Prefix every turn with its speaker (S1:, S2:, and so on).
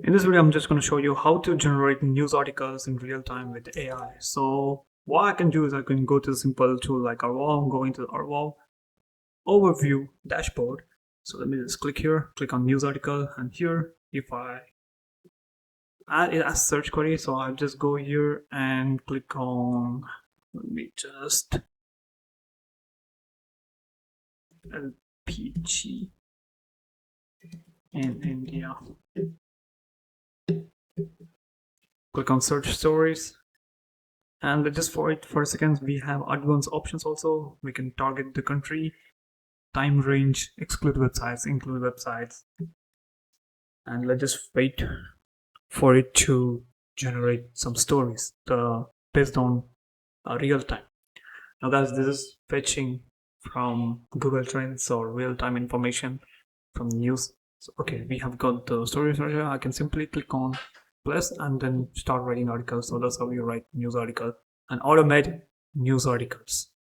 S1: In this video, I'm just going to show you how to generate news articles in real time with AI. So what I can do is I can go to a simple tool like Arwal, go into the Arwal overview dashboard. So let me just click here, click on news article, and here if I add it as search query, so I'll just go here and click on, let me just LPG in India. Click on search stories, and just for a second, we have advanced options also. We can target the country, time range, exclude websites, include websites, and let's just wait for it to generate some stories based on real time. Now guys, this is fetching from Google Trends or real-time information from news. So, okay, we have got the stories right here. I can simply click on plus and then start writing articles. So that's how you write news article and automate news articles.